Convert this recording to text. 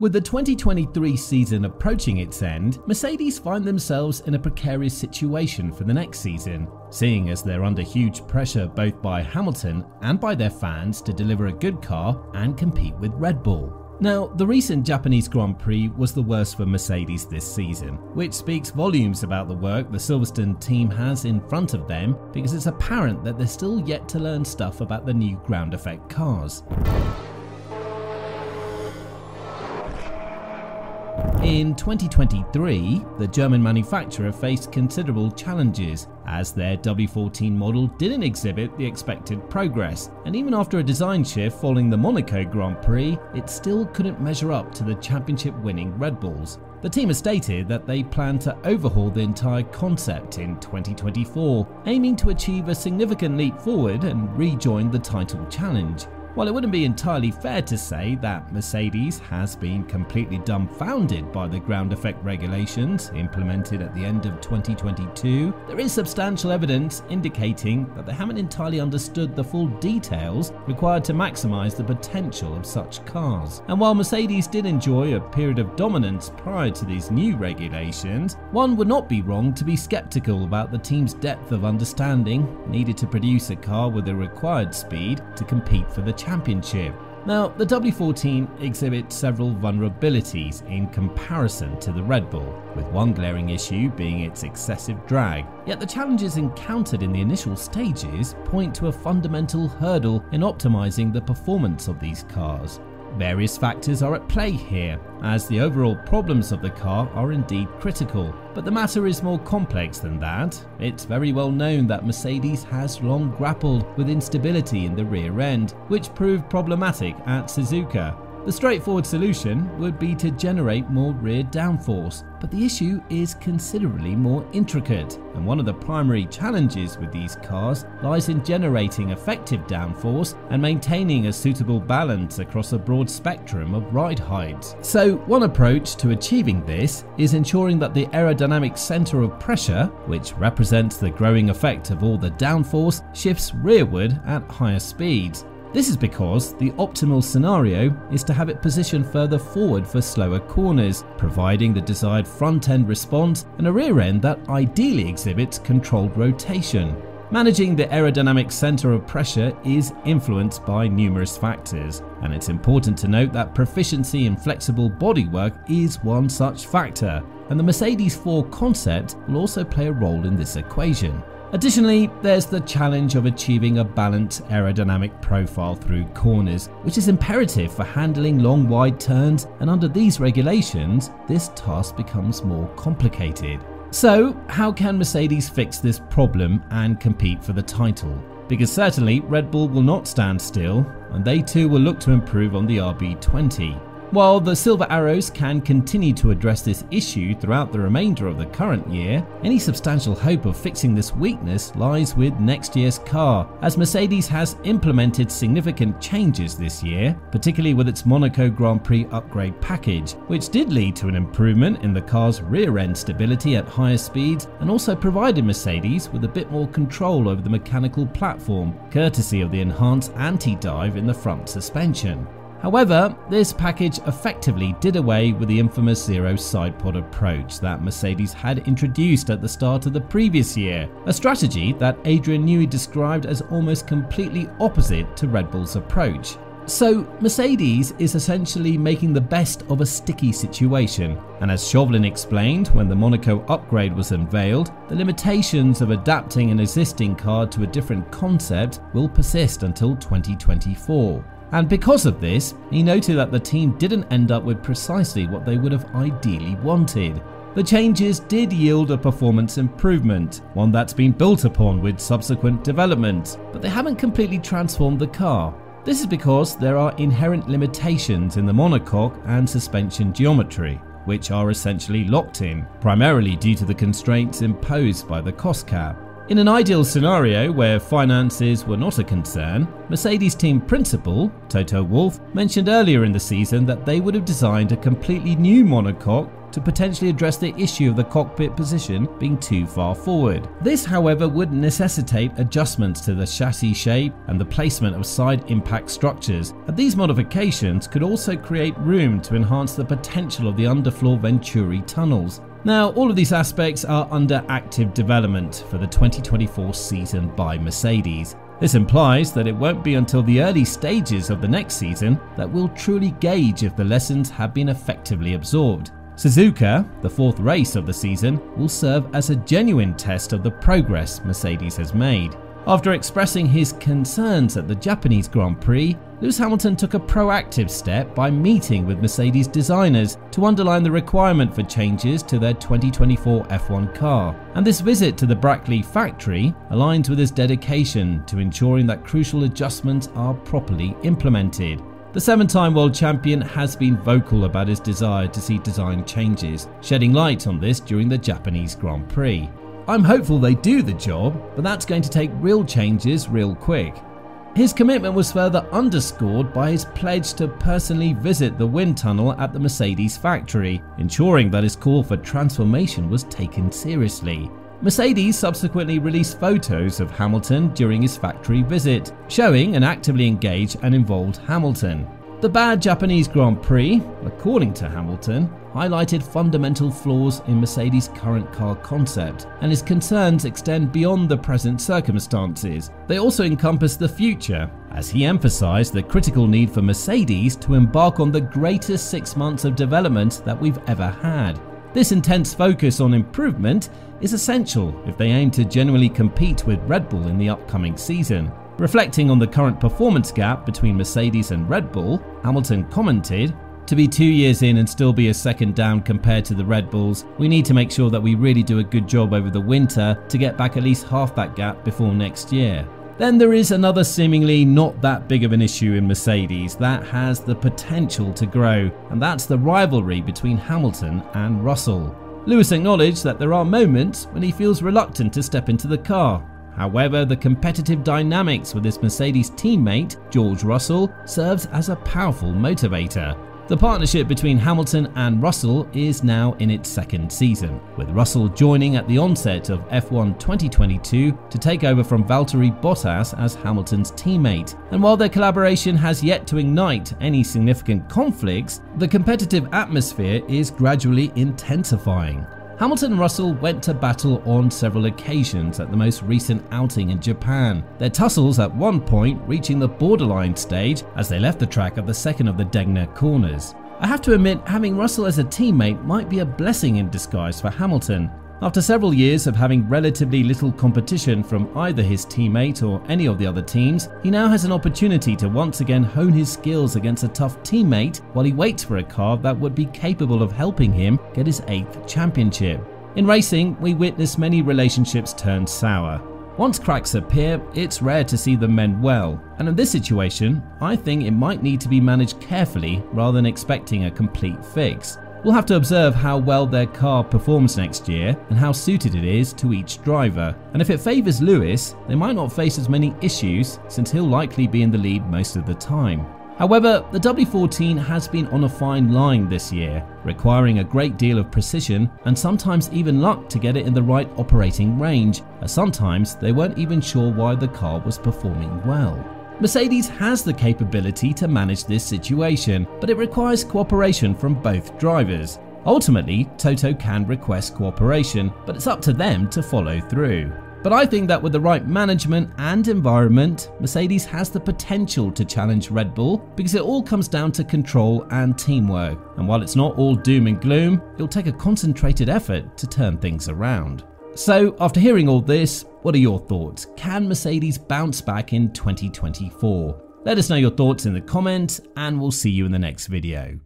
With the 2023 season approaching its end, Mercedes find themselves in a precarious situation for the next season, seeing as they're under huge pressure both by Hamilton and by their fans to deliver a good car and compete with Red Bull. Now, the recent Japanese Grand Prix was the worst for Mercedes this season, which speaks volumes about the work the Silverstone team has in front of them, because it's apparent that they're still yet to learn stuff about the new ground effect cars. In 2023, the German manufacturer faced considerable challenges, as their W14 model didn't exhibit the expected progress, and even after a design shift following the Monaco Grand Prix, it still couldn't measure up to the championship-winning Red Bulls. The team has stated that they plan to overhaul the entire concept in 2024, aiming to achieve a significant leap forward and rejoin the title challenge. While it wouldn't be entirely fair to say that Mercedes has been completely dumbfounded by the ground effect regulations implemented at the end of 2022, there is substantial evidence indicating that they haven't entirely understood the full details required to maximize the potential of such cars. And while Mercedes did enjoy a period of dominance prior to these new regulations, one would not be wrong to be skeptical about the team's depth of understanding needed to produce a car with the required speed to compete for the championship. Now, the W14 exhibits several vulnerabilities in comparison to the Red Bull, with one glaring issue being its excessive drag. Yet the challenges encountered in the initial stages point to a fundamental hurdle in optimizing the performance of these cars. Various factors are at play here, as the overall problems of the car are indeed critical. But the matter is more complex than that. It's very well known that Mercedes has long grappled with instability in the rear end, which proved problematic at Suzuka. The straightforward solution would be to generate more rear downforce, but the issue is considerably more intricate, and one of the primary challenges with these cars lies in generating effective downforce and maintaining a suitable balance across a broad spectrum of ride heights. So one approach to achieving this is ensuring that the aerodynamic center of pressure, which represents the growing effect of all the downforce, shifts rearward at higher speeds. This is because the optimal scenario is to have it positioned further forward for slower corners, providing the desired front-end response and a rear end that ideally exhibits controlled rotation. Managing the aerodynamic center of pressure is influenced by numerous factors, and it's important to note that proficiency in flexible bodywork is one such factor, and the Mercedes 4 concept will also play a role in this equation. Additionally, there's the challenge of achieving a balanced aerodynamic profile through corners, which is imperative for handling long wide turns, and under these regulations, this task becomes more complicated. So, how can Mercedes fix this problem and compete for the title? Because certainly Red Bull will not stand still, and they too will look to improve on the RB20. While the Silver Arrows can continue to address this issue throughout the remainder of the current year, any substantial hope of fixing this weakness lies with next year's car, as Mercedes has implemented significant changes this year, particularly with its Monaco Grand Prix upgrade package, which did lead to an improvement in the car's rear-end stability at higher speeds and also provided Mercedes with a bit more control over the mechanical platform, courtesy of the enhanced anti-dive in the front suspension. However, this package effectively did away with the infamous zero side pod approach that Mercedes had introduced at the start of the previous year, a strategy that Adrian Newey described as almost completely opposite to Red Bull's approach. So Mercedes is essentially making the best of a sticky situation, and as Chauvelin explained when the Monaco upgrade was unveiled, the limitations of adapting an existing car to a different concept will persist until 2024. And because of this, he noted that the team didn't end up with precisely what they would have ideally wanted. The changes did yield a performance improvement, one that's been built upon with subsequent development, but they haven't completely transformed the car. This is because there are inherent limitations in the monocoque and suspension geometry, which are essentially locked in, primarily due to the constraints imposed by the cost cap. In an ideal scenario where finances were not a concern, Mercedes team principal, Toto Wolff, mentioned earlier in the season that they would have designed a completely new monocoque to potentially address the issue of the cockpit position being too far forward. This, however, would necessitate adjustments to the chassis shape and the placement of side impact structures, and these modifications could also create room to enhance the potential of the underfloor Venturi tunnels. Now, all of these aspects are under active development for the 2024 season by Mercedes. This implies that it won't be until the early stages of the next season that we'll truly gauge if the lessons have been effectively absorbed. Suzuka, the fourth race of the season, will serve as a genuine test of the progress Mercedes has made. After expressing his concerns at the Japanese Grand Prix, Lewis Hamilton took a proactive step by meeting with Mercedes designers to underline the requirement for changes to their 2024 F1 car. And this visit to the Brackley factory aligns with his dedication to ensuring that crucial adjustments are properly implemented. The seven-time world champion has been vocal about his desire to see design changes, shedding light on this during the Japanese Grand Prix. I'm hopeful they do the job, but that's going to take real changes real quick. His commitment was further underscored by his pledge to personally visit the wind tunnel at the Mercedes factory, ensuring that his call for transformation was taken seriously. Mercedes subsequently released photos of Hamilton during his factory visit, showing an actively engaged and involved Hamilton. The bad Japanese Grand Prix, according to Hamilton, highlighted fundamental flaws in Mercedes' current car concept, and his concerns extend beyond the present circumstances. They also encompass the future, as he emphasized the critical need for Mercedes to embark on the greatest 6 months of development that we've ever had. This intense focus on improvement is essential if they aim to genuinely compete with Red Bull in the upcoming season. Reflecting on the current performance gap between Mercedes and Red Bull, Hamilton commented, "To be 2 years in and still be a second down compared to the Red Bulls, we need to make sure that we really do a good job over the winter to get back at least half that gap before next year." Then there is another seemingly not that big of an issue in Mercedes that has the potential to grow, and that's the rivalry between Hamilton and Russell. Lewis acknowledged that there are moments when he feels reluctant to step into the car. However, the competitive dynamics with his Mercedes teammate, George Russell, serves as a powerful motivator. The partnership between Hamilton and Russell is now in its second season, with Russell joining at the onset of F1 2022 to take over from Valtteri Bottas as Hamilton's teammate. And while their collaboration has yet to ignite any significant conflicts, the competitive atmosphere is gradually intensifying. Hamilton and Russell went to battle on several occasions at the most recent outing in Japan, their tussles at one point reaching the borderline stage as they left the track at the second of the Degner corners. I have to admit, having Russell as a teammate might be a blessing in disguise for Hamilton. After several years of having relatively little competition from either his teammate or any of the other teams, he now has an opportunity to once again hone his skills against a tough teammate while he waits for a car that would be capable of helping him get his 8th championship. In racing, we witness many relationships turn sour. Once cracks appear, it's rare to see them mend well, and in this situation, I think it might need to be managed carefully rather than expecting a complete fix. We'll have to observe how well their car performs next year and how suited it is to each driver. And if it favours Lewis, they might not face as many issues since he'll likely be in the lead most of the time. However, the W14 has been on a fine line this year, requiring a great deal of precision and sometimes even luck to get it in the right operating range, as sometimes they weren't even sure why the car was performing well. Mercedes has the capability to manage this situation, but it requires cooperation from both drivers. Ultimately, Toto can request cooperation, but it's up to them to follow through. But I think that with the right management and environment, Mercedes has the potential to challenge Red Bull because it all comes down to control and teamwork. And while it's not all doom and gloom, it'll take a concentrated effort to turn things around. So, after hearing all this, what are your thoughts? Can Mercedes bounce back in 2024? Let us know your thoughts in the comments, and we'll see you in the next video.